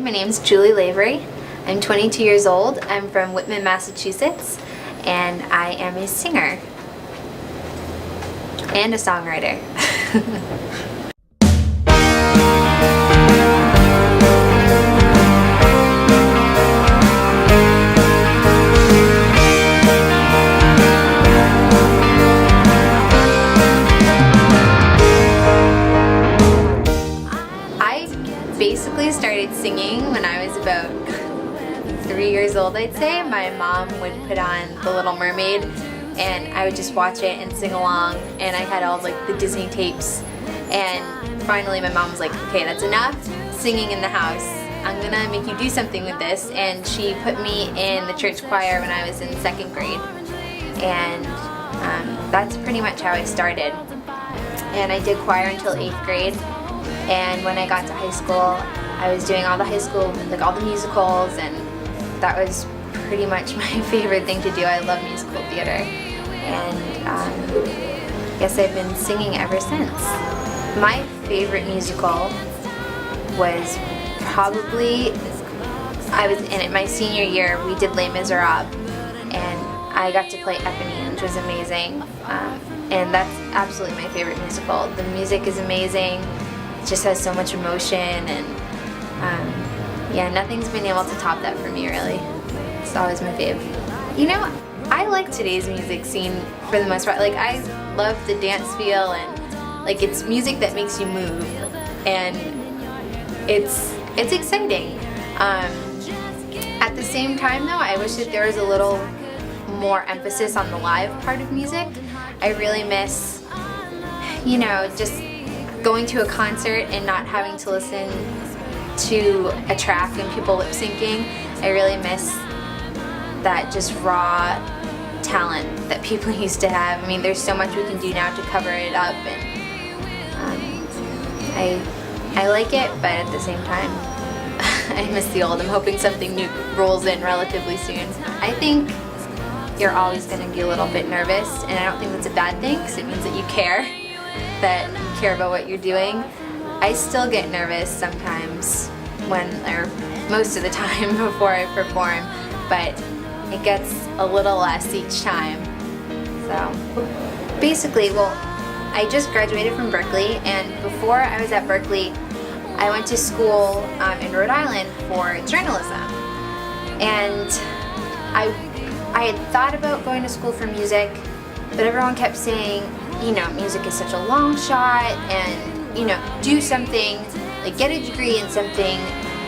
my name's Julie Lavery. I'm 22 years old. I'm from Whitman, Massachusetts, and I am a singer and a songwriter. Basically started singing when I was about 3 years old, I'd say. My mom would put on The Little Mermaid and I would just watch it and sing along, and I had all like the Disney tapes, and finally my mom was like, okay, that's enough singing in the house. I'm gonna make you do something with this, and she put me in the church choir when I was in 2nd grade, and that's pretty much how I started. And I did choir until 8th grade. And when I got to high school, I was doing all the high school, like all the musicals, and that was pretty much my favorite thing to do. I love musical theater, and I guess I've been singing ever since. My favorite musical was probably, I was in it my senior year. We did Les Miserables, and I got to play Eponine, which was amazing, and that's absolutely my favorite musical. The music is amazing. Just has so much emotion, and yeah, nothing's been able to top that for me, really. It's always my fave. You know, I like today's music scene for the most part. Like, I love the dance feel, and like it's music that makes you move, and it's exciting. At the same time though, I wish that there was a little more emphasis on the live part of music. I really miss, you know, just going to a concert and not having to listen to a track and people lip syncing. I really miss that just raw talent that people used to have. I mean, there's so much we can do now to cover it up, and I like it, but at the same time, I miss the old. I'm hoping something new rolls in relatively soon. I think you're always going to be a little bit nervous, and I don't think that's a bad thing, because it means that you care. That you care about what you're doing. I still get nervous sometimes or most of the time before I perform, but it gets a little less each time. So basically, well, I just graduated from Berkeley, and before I was at Berkeley, I went to school in Rhode Island for journalism, and I had thought about going to school for music, but everyone kept saying, you know, music is such a long shot, and, you know, do something, like get a degree in something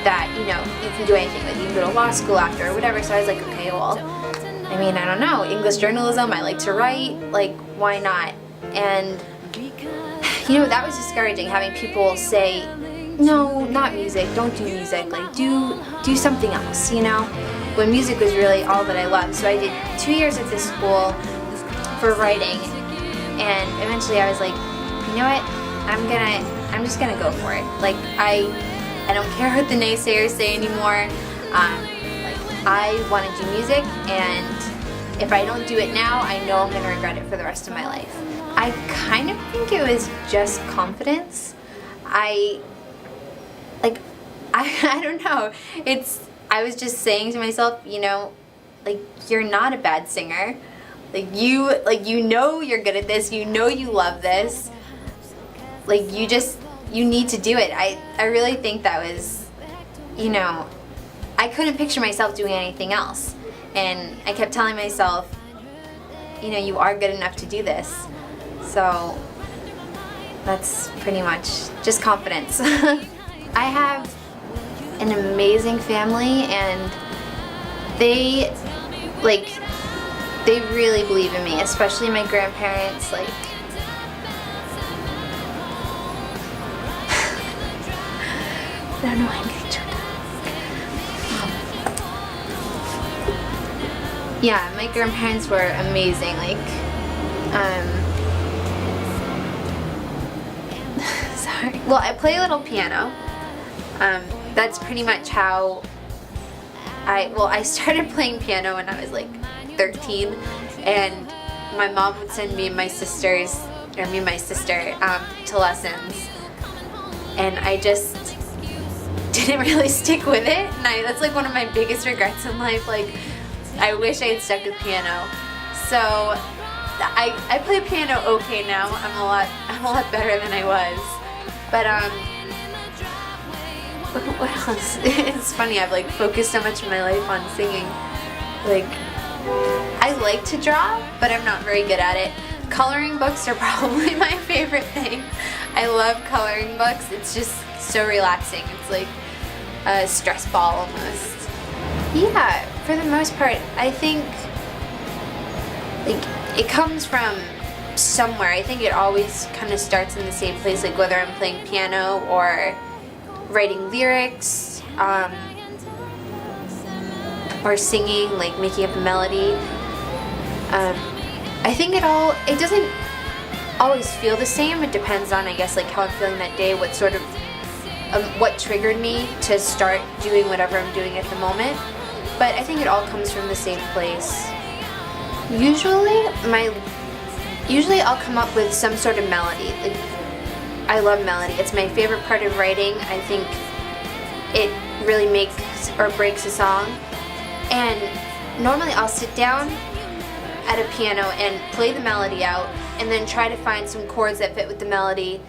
that, you know, you can do anything, like you can go to law school after or whatever. So I was like, okay, well, I mean, I don't know, English journalism, I like to write, like, why not? And, you know, that was discouraging, having people say, no, not music, don't do music, like, do something else, you know, when music was really all that I loved. So I did 2 years at this school for writing. And eventually I was like, you know what, I'm just gonna go for it. Like, I don't care what the naysayers say anymore. Like, I want to do music, and if I don't do it now, I know I'm gonna regret it for the rest of my life. I kind of think it was just confidence. I don't know. I was just saying to myself, you know, like, you're not a bad singer. Like, you know you're good at this, you know you love this, like, you need to do it. I really think that was, you know, I couldn't picture myself doing anything else, and I kept telling myself, you know, you are good enough to do this. So that's pretty much just confidence. I have an amazing family, and they really believe in me, especially my grandparents. Like, I don't know why I'm getting choked up. Yeah, my grandparents were amazing. Like, sorry. Well, I play a little piano. That's pretty much how I started playing piano when I was like 13, and my mom would send me and my sister to lessons, and I just didn't really stick with it, and that's like one of my biggest regrets in life. Like, I wish I had stuck with piano. So I play piano okay now. I'm a lot better than I was. But what else? It's funny, I've like focused so much of my life on singing. Like, I like to draw, but I'm not very good at it. Coloring books are probably my favorite thing. I love coloring books. It's just so relaxing. It's like a stress ball almost. Yeah, for the most part, I think like it comes from somewhere. I think it always kind of starts in the same place, like whether I'm playing piano or writing lyrics, or singing, like making up a melody. I think it doesn't always feel the same. It depends on, I guess, like how I'm feeling that day, what sort of, what triggered me to start doing whatever I'm doing at the moment. But I think it all comes from the same place. Usually I'll come up with some sort of melody. Like, I love melody. It's my favorite part of writing. I think it really makes or breaks a song. And normally I'll sit down at a piano and play the melody out, and then try to find some chords that fit with the melody,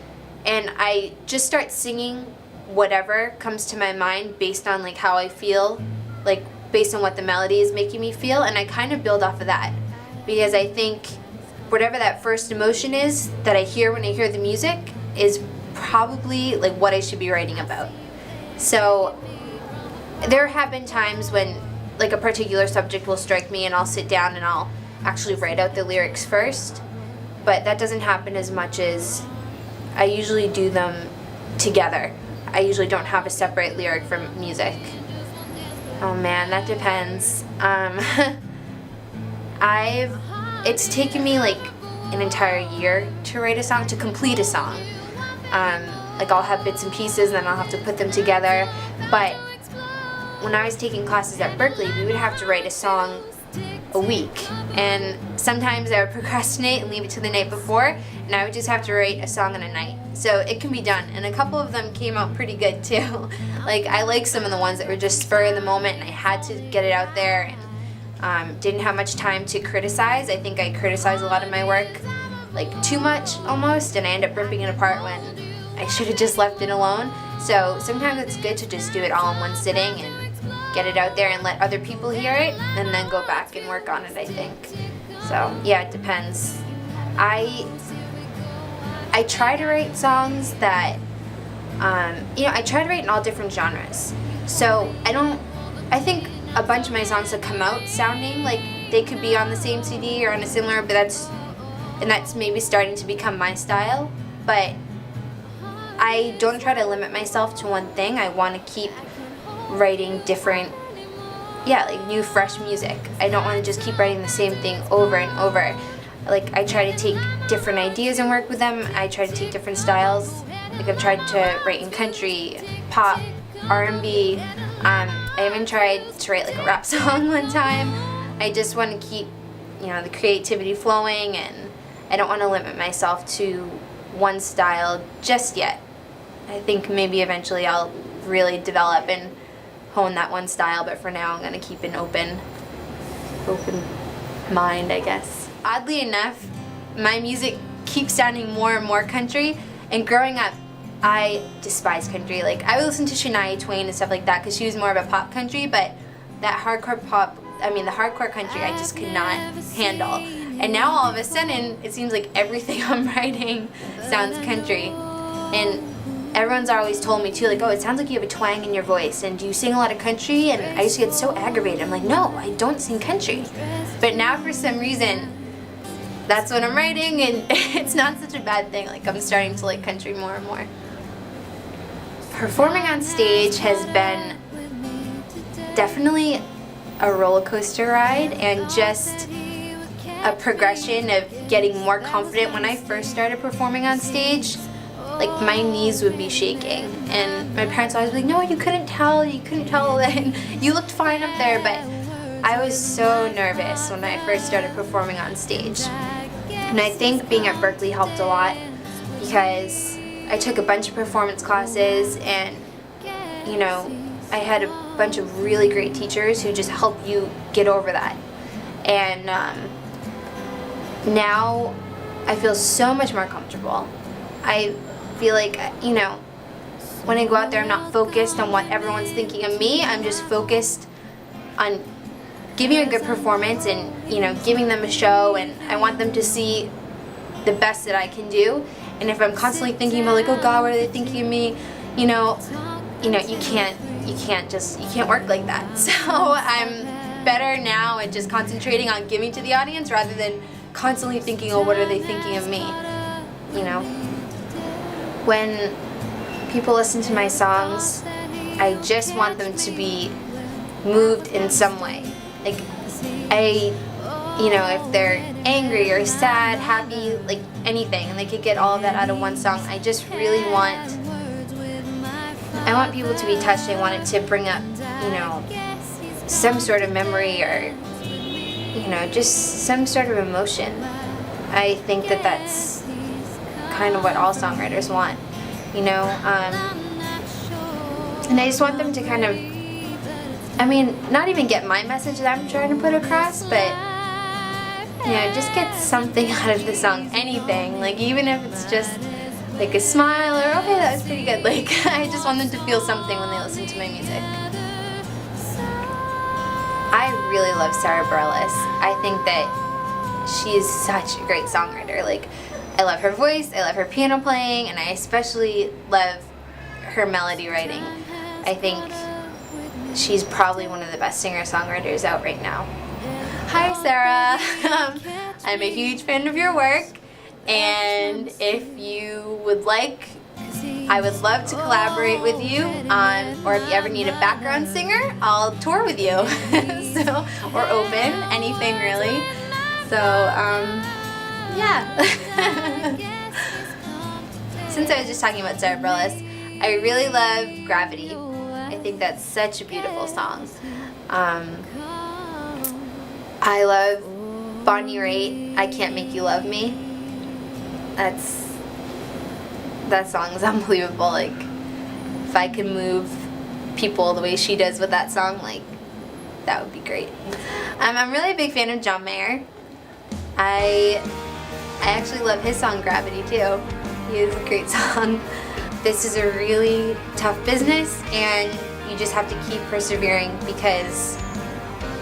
and I just start singing whatever comes to my mind based on like how I feel, like based on what the melody is making me feel, and I kind of build off of that, because I think whatever that first emotion is that I hear when I hear the music is probably like what I should be writing about. So there have been times when like a particular subject will strike me and I'll sit down and I'll actually write out the lyrics first, but that doesn't happen as much as I usually do them together. I usually don't have a separate lyric from music. Oh man, that depends. It's taken me like an entire year to write a song, to complete a song. Like I'll have bits and pieces and then I'll have to put them together, but when I was taking classes at Berklee, we would have to write a song a week, and sometimes I would procrastinate and leave it to the night before, and I would just have to write a song in a night. So it can be done, and a couple of them came out pretty good too. Like, I like some of the ones that were just spur of the moment and I had to get it out there, and didn't have much time to criticize. I think I criticize a lot of my work, like too much almost, and I end up ripping it apart when I should have just left it alone. So sometimes it's good to just do it all in one sitting and get it out there and let other people hear it, and then go back and work on it, I think. So yeah, it depends. I try to write songs that, I try to write in all different genres. So I think a bunch of my songs have come out sounding like they could be on the same CD or on a similar, but that's maybe starting to become my style. But I don't try to limit myself to one thing. I want to keep writing different, like new fresh music. I don't want to just keep writing the same thing over and over. Like, I try to take different ideas and work with them. I try to take different styles. Like, I've tried to write in country, pop, R&B. I even tried to write like a rap song one time. I just want to keep, the creativity flowing, and I don't want to limit myself to one style just yet. I think maybe eventually I'll really develop and hone that one style, but for now I'm going to keep an open mind, I guess. Oddly enough, my music keeps sounding more and more country, and growing up I despise country. Like, I would listen to Shania Twain and stuff like that because she was more of a pop country, but that hardcore the hardcore country I just could not handle. And now all of a sudden it seems like everything I'm writing sounds country. And everyone's always told me too, like, oh, it sounds like you have a twang in your voice, and do you sing a lot of country? And I used to get so aggravated. I'm like, no, I don't sing country. But now for some reason, that's what I'm writing, and it's not such a bad thing. Like, I'm starting to like country more and more. Performing on stage has been definitely a roller coaster ride, and just a progression of getting more confident. When I first started performing on stage, like, my knees would be shaking, and my parents always be like, no, you couldn't tell, and you looked fine up there. But I was so nervous when I first started performing on stage. And I think being at Berklee helped a lot, because I took a bunch of performance classes, and you know, I had a bunch of really great teachers who just help you get over that. And now I feel so much more comfortable. I feel like, you know, when I go out there, I'm not focused on what everyone's thinking of me. I'm just focused on giving a good performance and, you know, giving them a show, and I want them to see the best that I can do. And if I'm constantly thinking about like, oh God, what are they thinking of me? You know, you can't work like that. So I'm better now at just concentrating on giving to the audience rather than constantly thinking, oh, what are they thinking of me? You know, when people listen to my songs, I just want them to be moved in some way. Like, you know, if they're angry or sad, happy, like anything, and they could get all of that out of one song, I just really want people to be touched. I want it to bring up, you know, some sort of memory or, you know, just some sort of emotion. I think that that's kind of what all songwriters want, you know, and I just want them to kind of, I mean, not even get my message that I'm trying to put across, but, you know, just get something out of the song, anything, like even if it's just like a smile or, okay, that was pretty good, like I just want them to feel something when they listen to my music. I really love Sarah Bareilles. I think that she is such a great songwriter. Like, I love her voice, I love her piano playing, and I especially love her melody writing. I think she's probably one of the best singer-songwriters out right now. Hi Sarah, I'm a huge fan of your work, and if you would like, I would love to collaborate with you on, or if you ever need a background singer, I'll tour with you. So, or open, anything really. So, yeah. Since I was just talking about Sarah Bareilles, I really love Gravity. I think that's such a beautiful song. I love Bonnie Raitt, I Can't Make You Love Me. That song is unbelievable. Like, if I could move people the way she does with that song, like, that would be great. I'm really a big fan of John Mayer. I actually love his song Gravity too. He has a great song. This is a really tough business, and you just have to keep persevering because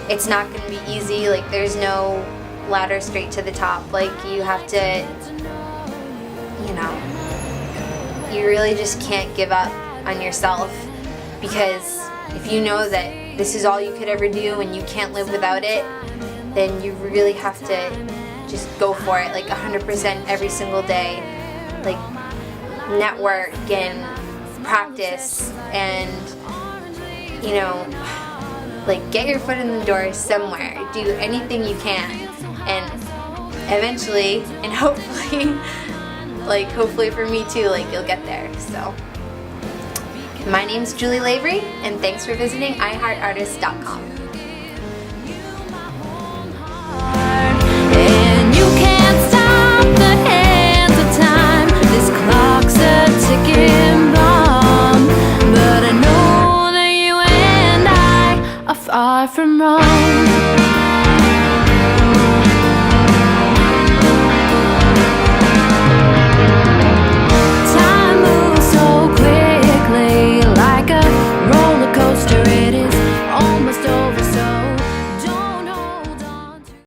it's not going to be easy. Like, there's no ladder straight to the top. Like, you have to, you know, you really just can't give up on yourself, because if you know that this is all you could ever do and you can't live without it, then you really have to just go for it, like 100% every single day. Like, network and practice and, you know, like, get your foot in the door somewhere. Do anything you can, and eventually, and hopefully, like, hopefully for me too, like, you'll get there. So, my name's Julie Lavery, and thanks for visiting iHeartArtists.com. And you can't stop the hands of time. This clock's a ticking bomb, but I know that you and I are far from wrong.